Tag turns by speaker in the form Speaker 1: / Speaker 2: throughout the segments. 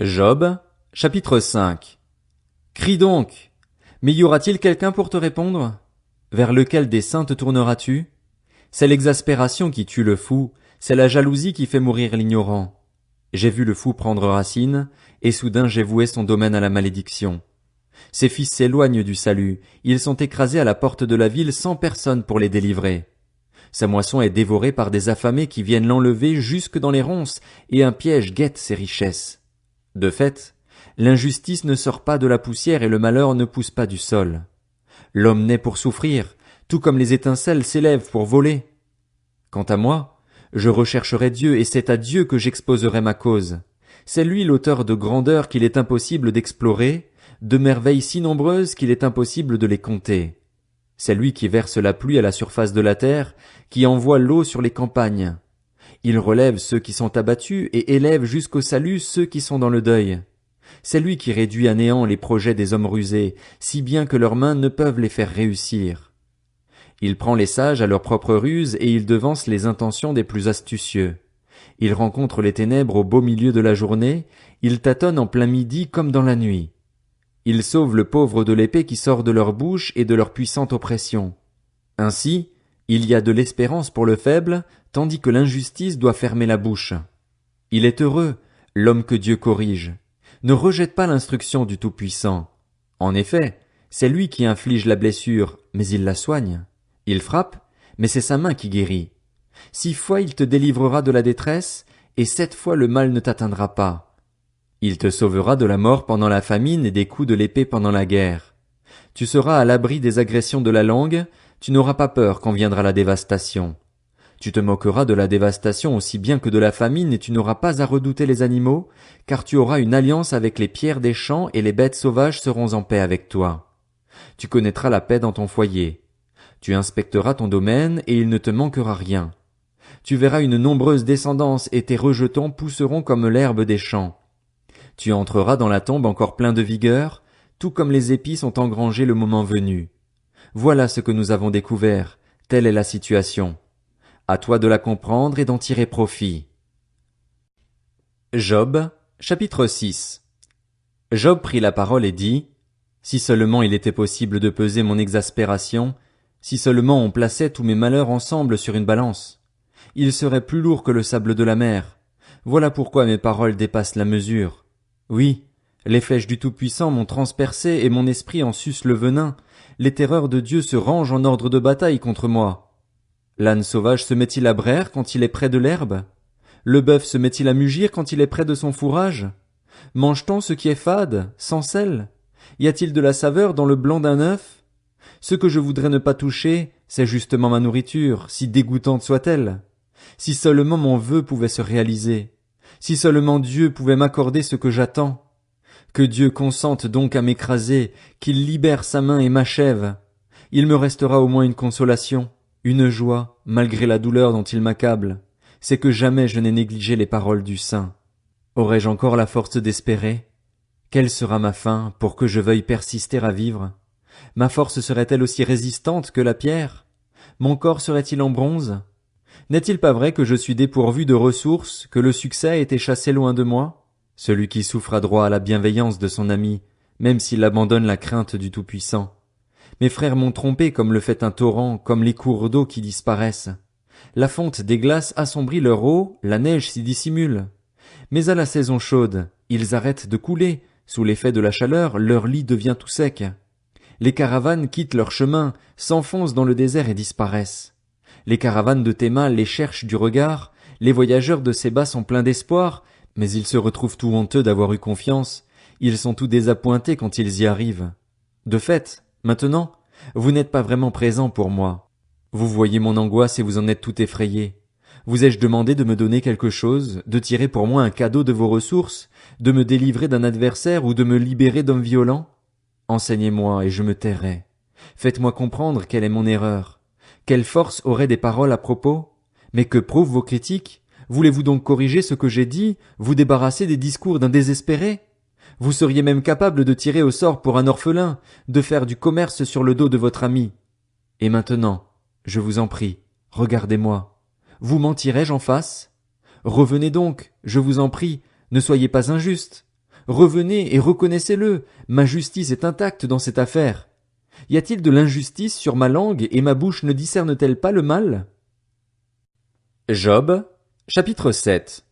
Speaker 1: Job, chapitre 5. Crie donc! Mais y aura-t-il quelqu'un pour te répondre? Vers lequel des saints te tourneras-tu? C'est l'exaspération qui tue le fou, c'est la jalousie qui fait mourir l'ignorant. J'ai vu le fou prendre racine, et soudain j'ai voué son domaine à la malédiction. Ses fils s'éloignent du salut, ils sont écrasés à la porte de la ville sans personne pour les délivrer. Sa moisson est dévorée par des affamés qui viennent l'enlever jusque dans les ronces, et un piège guette ses richesses. De fait, l'injustice ne sort pas de la poussière et le malheur ne pousse pas du sol. L'homme naît pour souffrir, tout comme les étincelles s'élèvent pour voler. Quant à moi, je rechercherai Dieu et c'est à Dieu que j'exposerai ma cause. C'est lui l'auteur de grandeurs qu'il est impossible d'explorer, de merveilles si nombreuses qu'il est impossible de les compter. C'est lui qui verse la pluie à la surface de la terre, qui envoie l'eau sur les campagnes. Il relève ceux qui sont abattus et élève jusqu'au salut ceux qui sont dans le deuil. C'est lui qui réduit à néant les projets des hommes rusés, si bien que leurs mains ne peuvent les faire réussir. Il prend les sages à leur propre ruse et il devance les intentions des plus astucieux. Il rencontre les ténèbres au beau milieu de la journée, il tâtonne en plein midi comme dans la nuit. Il sauve le pauvre de l'épée qui sort de leur bouche et de leur puissante oppression. Ainsi, il y a de l'espérance pour le faible, tandis que l'injustice doit fermer la bouche. Il est heureux, l'homme que Dieu corrige. Ne rejette pas l'instruction du Tout-Puissant. En effet, c'est lui qui inflige la blessure, mais il la soigne. Il frappe, mais c'est sa main qui guérit. 6 fois il te délivrera de la détresse, et 7 fois le mal ne t'atteindra pas. Il te sauvera de la mort pendant la famine et des coups de l'épée pendant la guerre. Tu seras à l'abri des agressions de la langue, tu n'auras pas peur quand viendra la dévastation. Tu te moqueras de la dévastation aussi bien que de la famine et tu n'auras pas à redouter les animaux, car tu auras une alliance avec les pierres des champs et les bêtes sauvages seront en paix avec toi. Tu connaîtras la paix dans ton foyer. Tu inspecteras ton domaine et il ne te manquera rien. Tu verras une nombreuse descendance et tes rejetons pousseront comme l'herbe des champs. Tu entreras dans la tombe encore plein de vigueur, tout comme les épis sont engrangés le moment venu. Voilà ce que nous avons découvert, telle est la situation. À toi de la comprendre et d'en tirer profit. Job, chapitre 6. Job prit la parole et dit, « Si seulement il était possible de peser mon exaspération, si seulement on plaçait tous mes malheurs ensemble sur une balance. Ils seraient plus lourds que le sable de la mer. Voilà pourquoi mes paroles dépassent la mesure. Oui, les flèches du Tout-Puissant m'ont transpercé et mon esprit en suce le venin. Les terreurs de Dieu se rangent en ordre de bataille contre moi. L'âne sauvage se met-il à braire quand il est près de l'herbe? Le bœuf se met-il à mugir quand il est près de son fourrage? Mange-t-on ce qui est fade, sans sel? Y a-t-il de la saveur dans le blanc d'un œuf? Ce que je voudrais ne pas toucher, c'est justement ma nourriture, si dégoûtante soit-elle. Si seulement mon vœu pouvait se réaliser. Si seulement Dieu pouvait m'accorder ce que j'attends. Que Dieu consente donc à m'écraser, qu'il libère sa main et m'achève. Il me restera au moins une consolation, une joie, malgré la douleur dont il m'accable. C'est que jamais je n'ai négligé les paroles du Saint. Aurais-je encore la force d'espérer? Quelle sera ma fin pour que je veuille persister à vivre? Ma force serait-elle aussi résistante que la pierre? Mon corps serait-il en bronze? N'est-il pas vrai que je suis dépourvu de ressources, que le succès a été chassé loin de moi? Celui qui souffre a droit à la bienveillance de son ami, même s'il abandonne la crainte du Tout-Puissant. Mes frères m'ont trompé comme le fait un torrent, comme les cours d'eau qui disparaissent. La fonte des glaces assombrit leur eau, la neige s'y dissimule. Mais à la saison chaude, ils arrêtent de couler, sous l'effet de la chaleur, leur lit devient tout sec. Les caravanes quittent leur chemin, s'enfoncent dans le désert et disparaissent. Les caravanes de Théma les cherchent du regard, les voyageurs de Séba sont pleins d'espoir, mais ils se retrouvent tout honteux d'avoir eu confiance, ils sont tout désappointés quand ils y arrivent. De fait, maintenant, vous n'êtes pas vraiment présent pour moi. Vous voyez mon angoisse et vous en êtes tout effrayé. Vous ai-je demandé de me donner quelque chose, de tirer pour moi un cadeau de vos ressources, de me délivrer d'un adversaire ou de me libérer d'hommes violents? Enseignez-moi et je me tairai. Faites-moi comprendre quelle est mon erreur. Quelle force auraient des paroles à propos? Mais que prouvent vos critiques? Voulez-vous donc corriger ce que j'ai dit, vous débarrasser des discours d'un désespéré? Vous seriez même capable de tirer au sort pour un orphelin, de faire du commerce sur le dos de votre ami. Et maintenant, je vous en prie, regardez-moi. Vous mentirai-je en face? Revenez donc, je vous en prie, ne soyez pas injuste. revenez et reconnaissez-le, ma justice est intacte dans cette affaire. Y a-t-il de l'injustice sur ma langue et ma bouche ne discerne-t-elle pas le mal? Job, chapitre 7.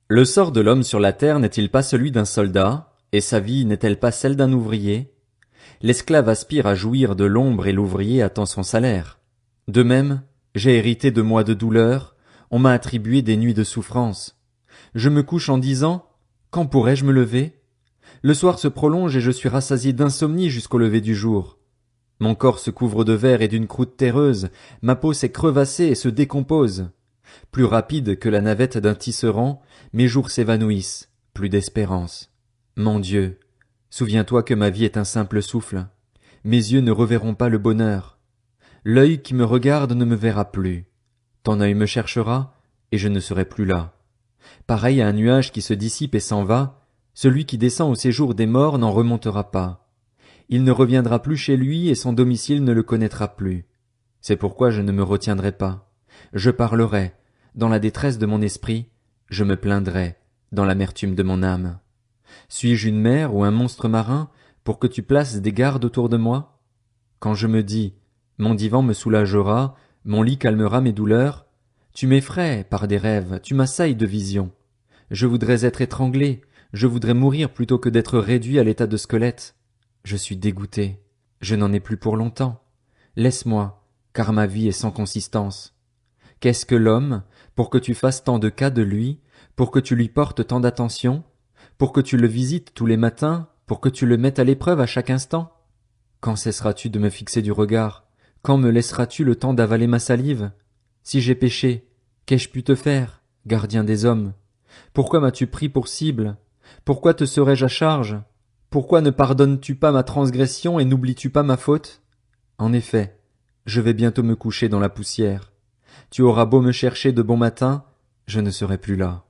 Speaker 1: Le sort de l'homme sur la terre n'est-il pas celui d'un soldat, et sa vie n'est-elle pas celle d'un ouvrier? L'esclave aspire à jouir de l'ombre et l'ouvrier attend son salaire. De même, j'ai hérité de mois de douleur, on m'a attribué des nuits de souffrance. Je me couche en disant, quand pourrai-je me lever? Le soir se prolonge et je suis rassasié d'insomnie jusqu'au lever du jour. Mon corps se couvre de verre et d'une croûte terreuse, ma peau s'est crevassée et se décompose. Plus rapide que la navette d'un tisserand, mes jours s'évanouissent, plus d'espérance. Mon Dieu, souviens-toi que ma vie est un simple souffle. Mes yeux ne reverront pas le bonheur. L'œil qui me regarde ne me verra plus. Ton œil me cherchera, et je ne serai plus là. Pareil à un nuage qui se dissipe et s'en va, celui qui descend au séjour des morts n'en remontera pas. Il ne reviendra plus chez lui et son domicile ne le connaîtra plus. C'est pourquoi je ne me retiendrai pas. Je parlerai, dans la détresse de mon esprit, je me plaindrai, dans l'amertume de mon âme. Suis-je une mer ou un monstre marin pour que tu places des gardes autour de moi? Quand je me dis, mon divan me soulagera, mon lit calmera mes douleurs, tu m'effraies par des rêves, tu m'assailles de visions. Je voudrais être étranglé, je voudrais mourir plutôt que d'être réduit à l'état de squelette. Je suis dégoûté, je n'en ai plus pour longtemps. Laisse-moi, car ma vie est sans consistance. Qu'est-ce que l'homme, pour que tu fasses tant de cas de lui, pour que tu lui portes tant d'attention, pour que tu le visites tous les matins, pour que tu le mettes à l'épreuve à chaque instant? Quand cesseras-tu de me fixer du regard? Quand me laisseras-tu le temps d'avaler ma salive? Si j'ai péché, qu'ai-je pu te faire, gardien des hommes? Pourquoi m'as-tu pris pour cible? Pourquoi te serais-je à charge? Pourquoi ne pardonnes-tu pas ma transgression et n'oublies-tu pas ma faute? En effet, je vais bientôt me coucher dans la poussière. Tu auras beau me chercher de bon matin, je ne serai plus là.